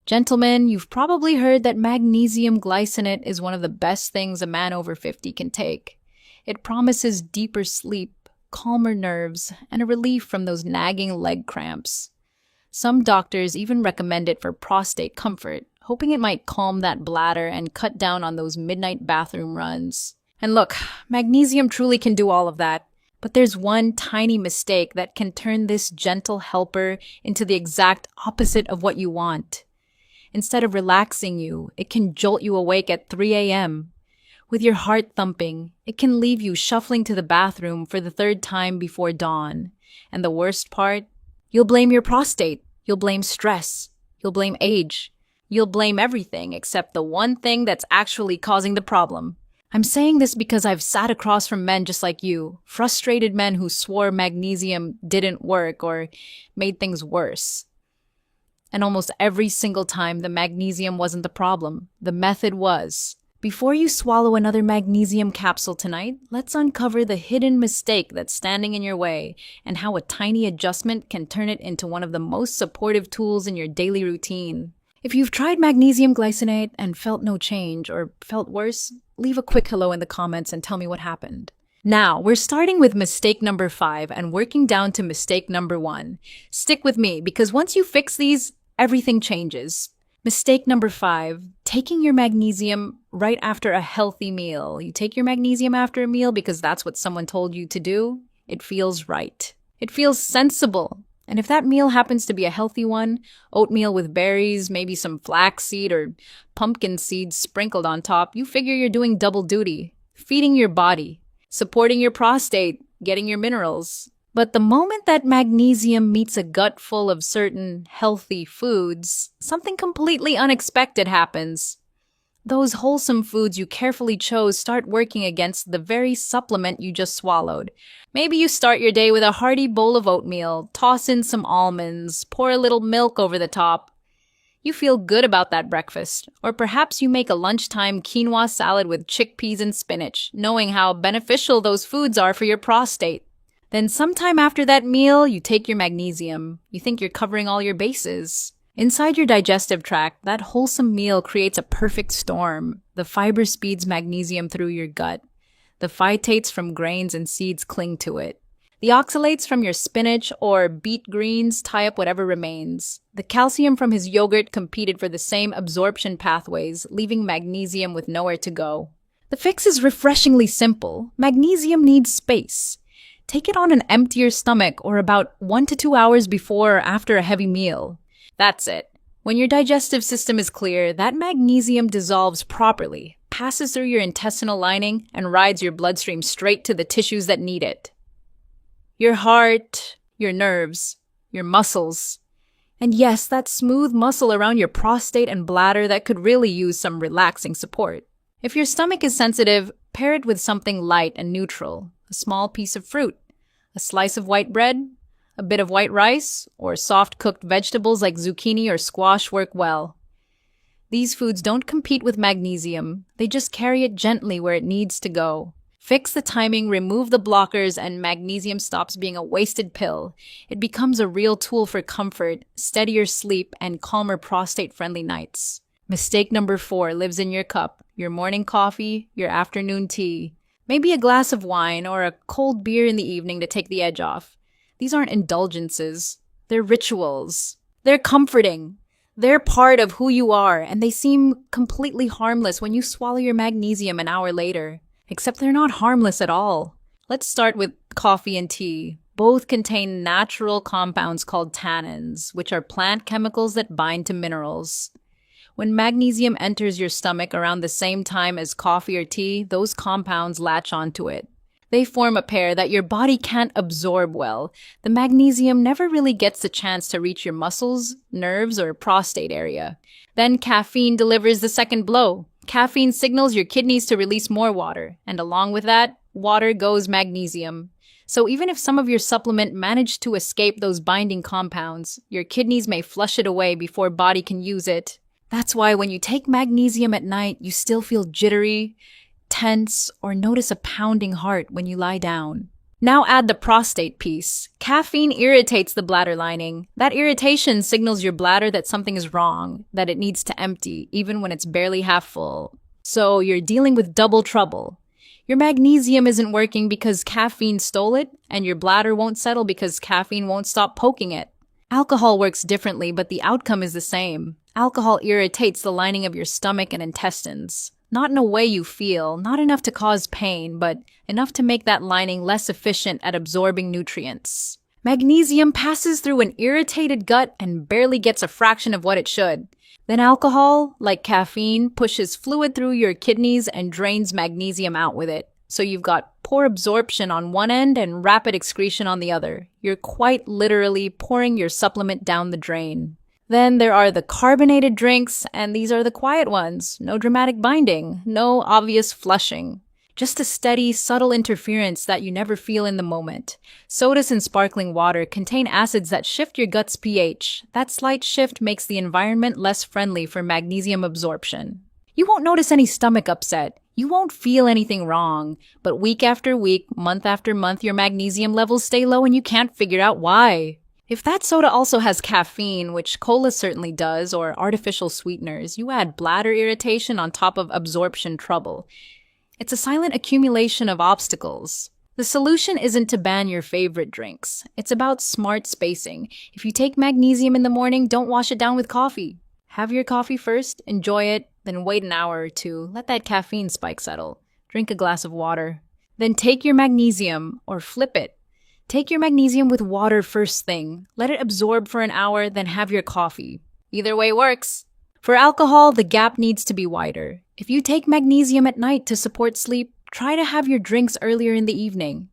Gentlemen, you've probably heard that magnesium glycinate is one of the best things a man over 50 can take. It promises deeper sleep, calmer nerves, and a relief from those nagging leg cramps. Some doctors even recommend it for prostate comfort, hoping it might calm that bladder and cut down on those midnight bathroom runs. And look, magnesium truly can do all of that. But there's one tiny mistake that can turn this gentle helper into the exact opposite of what you want. Instead of relaxing you, it can jolt you awake at 3 a.m. With your heart thumping, it can leave you shuffling to the bathroom for the third time before dawn. And the worst part? You'll blame your prostate. You'll blame stress. You'll blame age. You'll blame everything except the one thing that's actually causing the problem. I'm saying this because I've sat across from men just like you, frustrated men who swore magnesium didn't work or made things worse. And almost every single time, the magnesium wasn't the problem. The method was. Before you swallow another magnesium capsule tonight, let's uncover the hidden mistake that's standing in your way and how a tiny adjustment can turn it into one of the most supportive tools in your daily routine. If you've tried magnesium glycinate and felt no change or felt worse, leave a quick hello in the comments and tell me what happened. Now, we're starting with mistake number 5 and working down to mistake number 1. Stick with me because once you fix these, everything changes. Mistake number 5, taking your magnesium right after a healthy meal. You take your magnesium after a meal because that's what someone told you to do. It feels right. It feels sensible. And if that meal happens to be a healthy one, oatmeal with berries, maybe some flaxseed or pumpkin seeds sprinkled on top, you figure you're doing double duty, feeding your body, supporting your prostate, getting your minerals. But the moment that magnesium meets a gut full of certain healthy foods, something completely unexpected happens. Those wholesome foods you carefully chose start working against the very supplement you just swallowed. Maybe you start your day with a hearty bowl of oatmeal, toss in some almonds, pour a little milk over the top. You feel good about that breakfast. Or perhaps you make a lunchtime quinoa salad with chickpeas and spinach, knowing how beneficial those foods are for your prostate. Then sometime after that meal, you take your magnesium. You think you're covering all your bases. Inside your digestive tract, that wholesome meal creates a perfect storm. The fiber speeds magnesium through your gut. The phytates from grains and seeds cling to it. The oxalates from your spinach or beet greens tie up whatever remains. The calcium from his yogurt competed for the same absorption pathways, leaving magnesium with nowhere to go. The fix is refreshingly simple. Magnesium needs space. Take it on an emptier stomach or about 1 to 2 hours before or after a heavy meal. That's it. When your digestive system is clear, that magnesium dissolves properly, passes through your intestinal lining, and rides your bloodstream straight to the tissues that need it. Your heart, your nerves, your muscles. And yes, that smooth muscle around your prostate and bladder that could really use some relaxing support. If your stomach is sensitive, pair it with something light and neutral. A small piece of fruit, a slice of white bread, a bit of white rice, or soft cooked vegetables like zucchini or squash work well. These foods don't compete with magnesium, they just carry it gently where it needs to go. Fix the timing, remove the blockers, and magnesium stops being a wasted pill. It becomes a real tool for comfort, steadier sleep, and calmer prostate-friendly nights. Mistake number 4 lives in your cup, your morning coffee, your afternoon tea. Maybe a glass of wine or a cold beer in the evening to take the edge off. These aren't indulgences. They're rituals. They're comforting. They're part of who you are, and they seem completely harmless when you swallow your magnesium an hour later. Except they're not harmless at all. Let's start with coffee and tea. Both contain natural compounds called tannins, which are plant chemicals that bind to minerals. When magnesium enters your stomach around the same time as coffee or tea, those compounds latch onto it. They form a pair that your body can't absorb well. The magnesium never really gets the chance to reach your muscles, nerves, or prostate area. Then caffeine delivers the second blow. Caffeine signals your kidneys to release more water, and along with that, water goes magnesium. So even if some of your supplement managed to escape those binding compounds, your kidneys may flush it away before body can use it. That's why when you take magnesium at night, you still feel jittery, tense, or notice a pounding heart when you lie down. Now add the prostate piece. Caffeine irritates the bladder lining. That irritation signals your bladder that something is wrong, that it needs to empty, even when it's barely half full. So you're dealing with double trouble. Your magnesium isn't working because caffeine stole it, and your bladder won't settle because caffeine won't stop poking it. Alcohol works differently, but the outcome is the same. Alcohol irritates the lining of your stomach and intestines. Not in a way you feel, not enough to cause pain, but enough to make that lining less efficient at absorbing nutrients. Magnesium passes through an irritated gut and barely gets a fraction of what it should. Then alcohol, like caffeine, pushes fluid through your kidneys and drains magnesium out with it. So you've got poor absorption on one end and rapid excretion on the other. You're quite literally pouring your supplement down the drain. Then there are the carbonated drinks, and these are the quiet ones. No dramatic binding, no obvious flushing. Just a steady, subtle interference that you never feel in the moment. Sodas and sparkling water contain acids that shift your gut's pH. That slight shift makes the environment less friendly for magnesium absorption. You won't notice any stomach upset. You won't feel anything wrong. But week after week, month after month, your magnesium levels stay low and you can't figure out why. If that soda also has caffeine, which cola certainly does, or artificial sweeteners, you add bladder irritation on top of absorption trouble. It's a silent accumulation of obstacles. The solution isn't to ban your favorite drinks. It's about smart spacing. If you take magnesium in the morning, don't wash it down with coffee. Have your coffee first, enjoy it, then wait an hour or two. Let that caffeine spike settle. Drink a glass of water. Then take your magnesium, or flip it. Take your magnesium with water first thing. Let it absorb for an hour, then have your coffee. Either way works. For alcohol, the gap needs to be wider. If you take magnesium at night to support sleep, try to have your drinks earlier in the evening.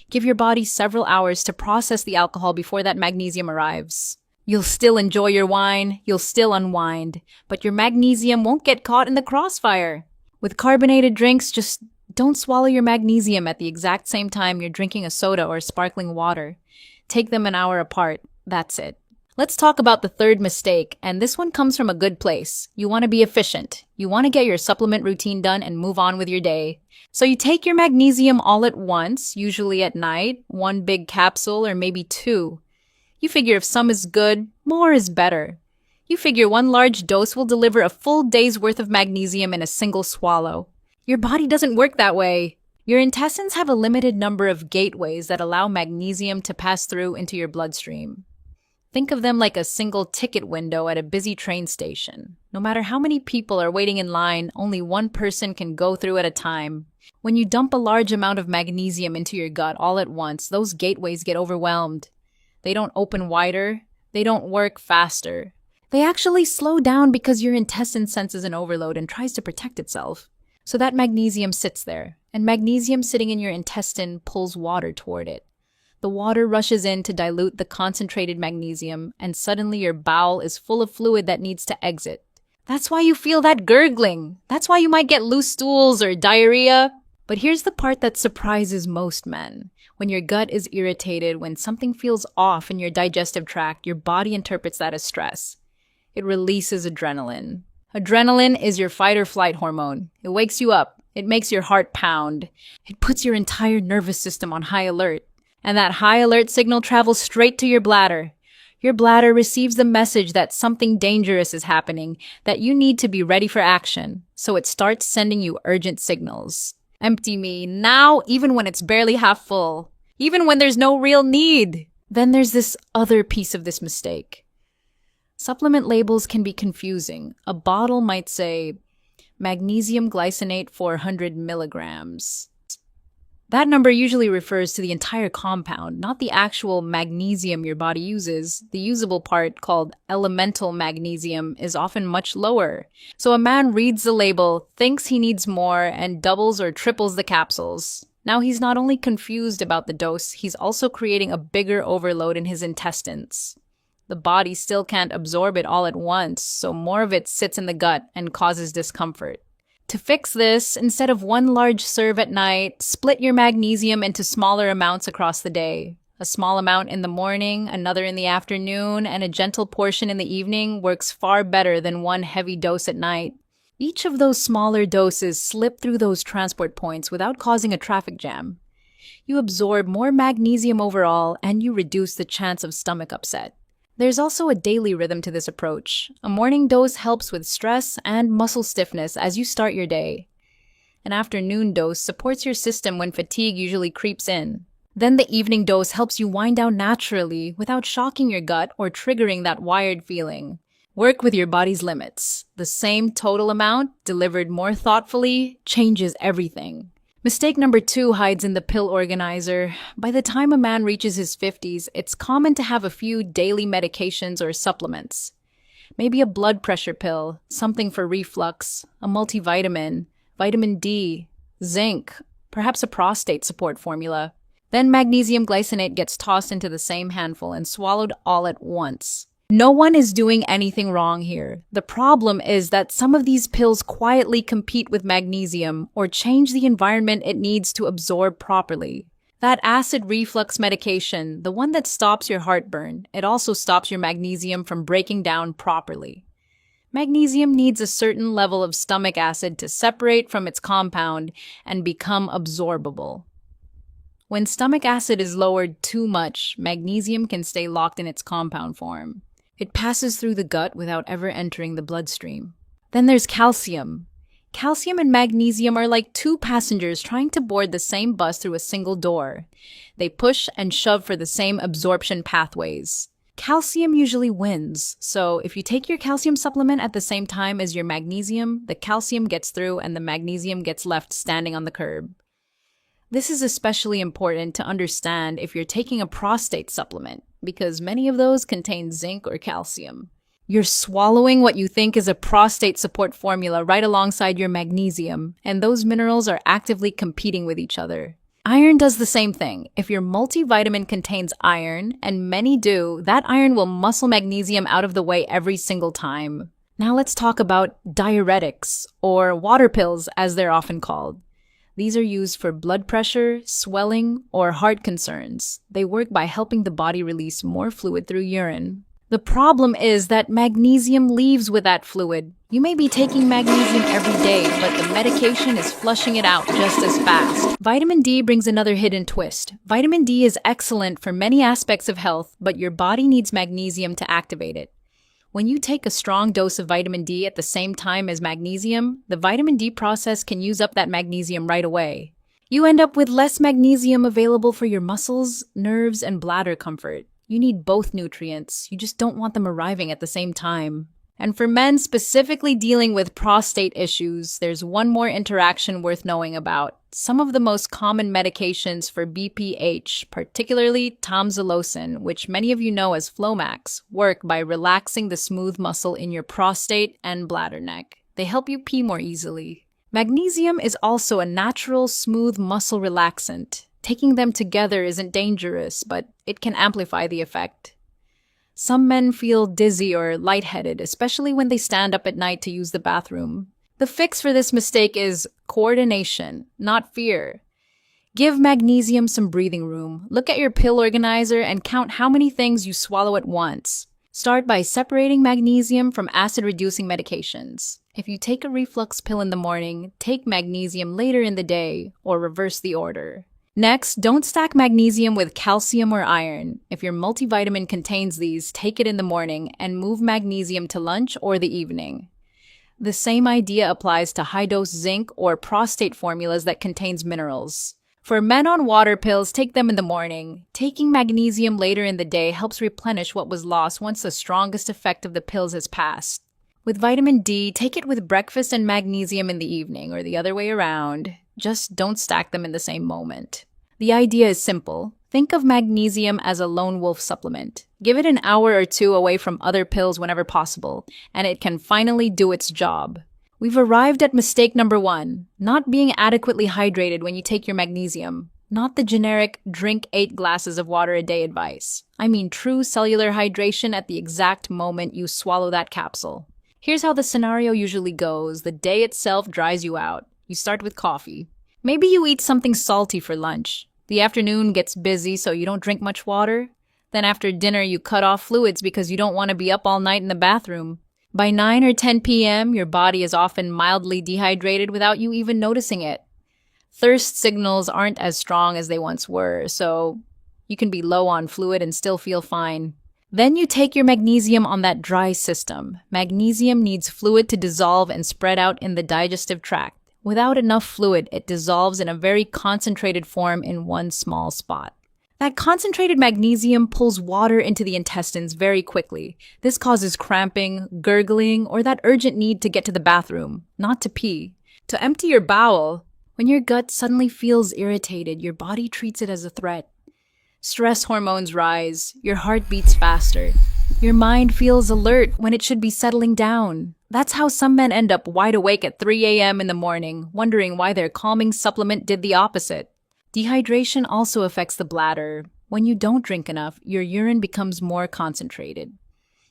Give your body several hours to process the alcohol before that magnesium arrives. You'll still enjoy your wine, you'll still unwind, but your magnesium won't get caught in the crossfire. With carbonated drinks, just don't swallow your magnesium at the exact same time you're drinking a soda or sparkling water. Take them an hour apart. That's it. Let's talk about the third mistake, and this one comes from a good place. You want to be efficient. You want to get your supplement routine done and move on with your day. So you take your magnesium all at once, usually at night, one big capsule or maybe two. You figure if some is good, more is better. You figure one large dose will deliver a full day's worth of magnesium in a single swallow. Your body doesn't work that way. Your intestines have a limited number of gateways that allow magnesium to pass through into your bloodstream. Think of them like a single ticket window at a busy train station. No matter how many people are waiting in line, only one person can go through at a time. When you dump a large amount of magnesium into your gut all at once, those gateways get overwhelmed. They don't open wider. They don't work faster. They actually slow down because your intestine senses an overload and tries to protect itself. So that magnesium sits there, and magnesium sitting in your intestine pulls water toward it. The water rushes in to dilute the concentrated magnesium, and suddenly your bowel is full of fluid that needs to exit. That's why you feel that gurgling. That's why you might get loose stools or diarrhea. But here's the part that surprises most men. When your gut is irritated, when something feels off in your digestive tract, your body interprets that as stress. It releases adrenaline. Adrenaline is your fight or flight hormone. It wakes you up. It makes your heart pound. It puts your entire nervous system on high alert. And that high alert signal travels straight to your bladder. Your bladder receives the message that something dangerous is happening, that you need to be ready for action. So it starts sending you urgent signals. Empty me now, even when it's barely half full. Even when there's no real need. Then there's this other piece of this mistake. Supplement labels can be confusing. A bottle might say, Magnesium Glycinate 400 milligrams. That number usually refers to the entire compound, not the actual magnesium your body uses. The usable part, called elemental magnesium, is often much lower. So a man reads the label, thinks he needs more, and doubles or triples the capsules. Now he's not only confused about the dose, he's also creating a bigger overload in his intestines. The body still can't absorb it all at once, so more of it sits in the gut and causes discomfort. To fix this, instead of one large serve at night, split your magnesium into smaller amounts across the day. A small amount in the morning, another in the afternoon, and a gentle portion in the evening works far better than one heavy dose at night. Each of those smaller doses slip through those transport points without causing a traffic jam. You absorb more magnesium overall, and you reduce the chance of stomach upset. There's also a daily rhythm to this approach. A morning dose helps with stress and muscle stiffness as you start your day. An afternoon dose supports your system when fatigue usually creeps in. Then the evening dose helps you wind down naturally without shocking your gut or triggering that wired feeling. Work with your body's limits. The same total amount, delivered more thoughtfully, changes everything. Mistake number 2 hides in the pill organizer. By the time a man reaches his 50s, it's common to have a few daily medications or supplements. Maybe a blood pressure pill, something for reflux, a multivitamin, vitamin D, zinc, perhaps a prostate support formula. Then magnesium glycinate gets tossed into the same handful and swallowed all at once. No one is doing anything wrong here. The problem is that some of these pills quietly compete with magnesium or change the environment it needs to absorb properly. That acid reflux medication, the one that stops your heartburn, it also stops your magnesium from breaking down properly. Magnesium needs a certain level of stomach acid to separate from its compound and become absorbable. When stomach acid is lowered too much, magnesium can stay locked in its compound form. It passes through the gut without ever entering the bloodstream. Then there's calcium. Calcium and magnesium are like two passengers trying to board the same bus through a single door. They push and shove for the same absorption pathways. Calcium usually wins, so if you take your calcium supplement at the same time as your magnesium, the calcium gets through and the magnesium gets left standing on the curb. This is especially important to understand if you're taking a prostate supplement, because many of those contain zinc or calcium. You're swallowing what you think is a prostate support formula right alongside your magnesium, and those minerals are actively competing with each other. Iron does the same thing. If your multivitamin contains iron, and many do, that iron will muscle magnesium out of the way every single time. Now let's talk about diuretics, or water pills as they're often called. These are used for blood pressure, swelling, or heart concerns. They work by helping the body release more fluid through urine. The problem is that magnesium leaves with that fluid. You may be taking magnesium every day, but the medication is flushing it out just as fast. Vitamin D brings another hidden twist. Vitamin D is excellent for many aspects of health, but your body needs magnesium to activate it. When you take a strong dose of vitamin D at the same time as magnesium, the vitamin D process can use up that magnesium right away. You end up with less magnesium available for your muscles, nerves, and bladder comfort. You need both nutrients. You just don't want them arriving at the same time. And for men specifically dealing with prostate issues, there's one more interaction worth knowing about. Some of the most common medications for BPH, particularly tamsulosin, which many of you know as Flomax, work by relaxing the smooth muscle in your prostate and bladder neck. They help you pee more easily. Magnesium is also a natural, smooth muscle relaxant. Taking them together isn't dangerous, but it can amplify the effect. Some men feel dizzy or lightheaded, especially when they stand up at night to use the bathroom. The fix for this mistake is coordination, not fear. Give magnesium some breathing room. Look at your pill organizer and count how many things you swallow at once. Start by separating magnesium from acid-reducing medications. If you take a reflux pill in the morning, take magnesium later in the day, or reverse the order. Next, don't stack magnesium with calcium or iron. If your multivitamin contains these, take it in the morning and move magnesium to lunch or the evening. The same idea applies to high-dose zinc or prostate formulas that contains minerals. For men on water pills, take them in the morning. Taking magnesium later in the day helps replenish what was lost once the strongest effect of the pills has passed. With vitamin D, take it with breakfast and magnesium in the evening, or the other way around. Just don't stack them in the same moment. The idea is simple. Think of magnesium as a lone wolf supplement. Give it an hour or two away from other pills whenever possible, and it can finally do its job. We've arrived at mistake number 1, not being adequately hydrated when you take your magnesium. Not the generic drink 8 glasses of water a day advice. I mean true cellular hydration at the exact moment you swallow that capsule. Here's how the scenario usually goes. The day itself dries you out. You start with coffee. Maybe you eat something salty for lunch. The afternoon gets busy, so you don't drink much water. Then after dinner, you cut off fluids because you don't want to be up all night in the bathroom. By 9 or 10 p.m., your body is often mildly dehydrated without you even noticing it. Thirst signals aren't as strong as they once were, so you can be low on fluid and still feel fine. Then you take your magnesium on that dry system. Magnesium needs fluid to dissolve and spread out in the digestive tract. Without enough fluid, it dissolves in a very concentrated form in one small spot. That concentrated magnesium pulls water into the intestines very quickly. This causes cramping, gurgling, or that urgent need to get to the bathroom, not to pee. To empty your bowel, when your gut suddenly feels irritated, your body treats it as a threat. Stress hormones rise, your heart beats faster. Your mind feels alert when it should be settling down. That's how some men end up wide awake at 3 a.m. in the morning, wondering why their calming supplement did the opposite. Dehydration also affects the bladder. When you don't drink enough, your urine becomes more concentrated.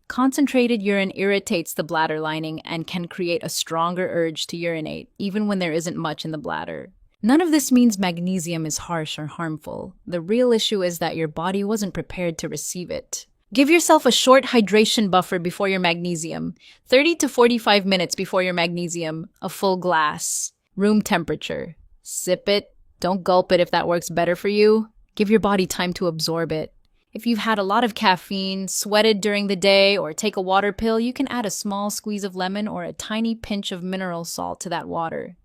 Concentrated urine irritates the bladder lining and can create a stronger urge to urinate, even when there isn't much in the bladder. None of this means magnesium is harsh or harmful. The real issue is that your body wasn't prepared to receive it. Give yourself a short hydration buffer before your magnesium. 30 to 45 minutes before your magnesium, a full glass. Room temperature. Sip it. Don't gulp it if that works better for you. Give your body time to absorb it. If you've had a lot of caffeine, sweated during the day, or take a water pill, you can add a small squeeze of lemon or a tiny pinch of mineral salt to that water.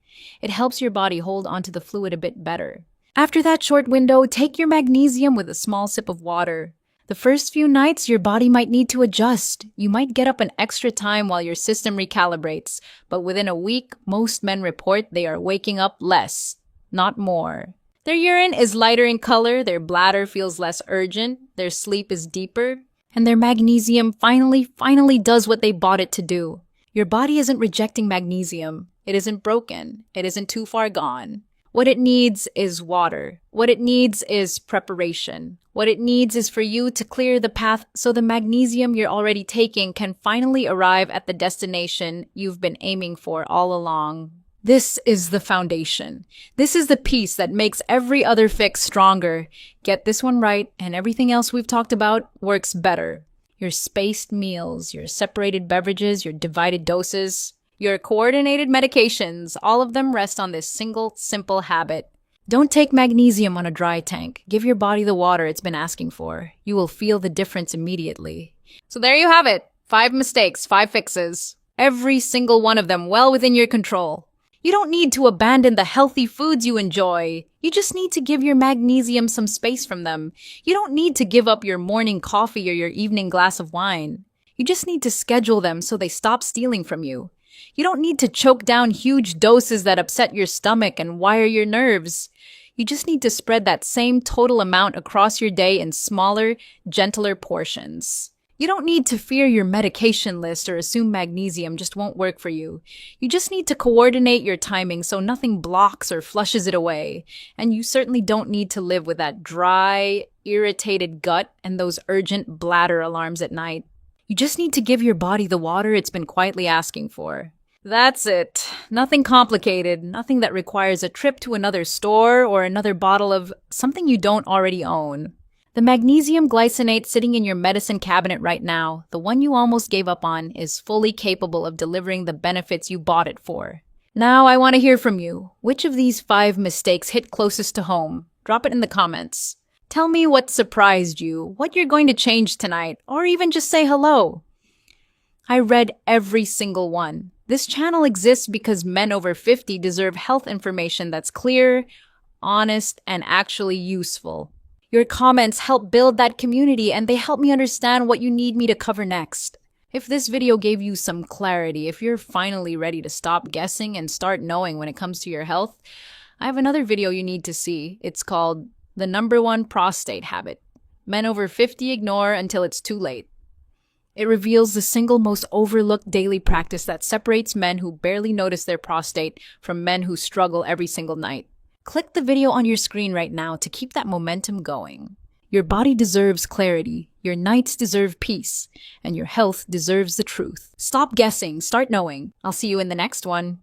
It helps your body hold onto the fluid a bit better. After that short window, take your magnesium with a small sip of water. The first few nights, your body might need to adjust. You might get up an extra time while your system recalibrates, but within a week, most men report they are waking up less, not more. Their urine is lighter in color, their bladder feels less urgent, their sleep is deeper, and their magnesium finally does what they bought it to do. Your body isn't rejecting magnesium. It isn't broken. It isn't too far gone. What it needs is water. What it needs is preparation. What it needs is for you to clear the path so the magnesium you're already taking can finally arrive at the destination you've been aiming for all along. This is the foundation. This is the piece that makes every other fix stronger. Get this one right, and everything else we've talked about works better. Your spaced meals, your separated beverages, your divided doses, your coordinated medications, all of them rest on this single, simple habit. Don't take magnesium on a dry tank. Give your body the water it's been asking for. You will feel the difference immediately. So there you have it. 5 mistakes, 5 fixes. Every single one of them well within your control. You don't need to abandon the healthy foods you enjoy. You just need to give your magnesium some space from them. You don't need to give up your morning coffee or your evening glass of wine. You just need to schedule them so they stop stealing from you. You don't need to choke down huge doses that upset your stomach and wire your nerves. You just need to spread that same total amount across your day in smaller, gentler portions. You don't need to fear your medication list or assume magnesium just won't work for you. You just need to coordinate your timing so nothing blocks or flushes it away. And you certainly don't need to live with that dry, irritated gut and those urgent bladder alarms at night. You just need to give your body the water it's been quietly asking for. That's it. Nothing complicated, nothing that requires a trip to another store or another bottle of something you don't already own. The magnesium glycinate sitting in your medicine cabinet right now, the one you almost gave up on, is fully capable of delivering the benefits you bought it for. Now I want to hear from you. Which of these 5 mistakes hit closest to home? Drop it in the comments. Tell me what surprised you, what you're going to change tonight, or even just say hello. I read every single one. This channel exists because men over 50 deserve health information that's clear, honest, and actually useful. Your comments help build that community, and they help me understand what you need me to cover next. If this video gave you some clarity, if you're finally ready to stop guessing and start knowing when it comes to your health, I have another video you need to see. It's called The #1 Prostate Habit. Men over 50 ignore until it's too late. It reveals the single most overlooked daily practice that separates men who barely notice their prostate from men who struggle every single night. Click the video on your screen right now to keep that momentum going. Your body deserves clarity, your nights deserve peace, and your health deserves the truth. Stop guessing, start knowing. I'll see you in the next one.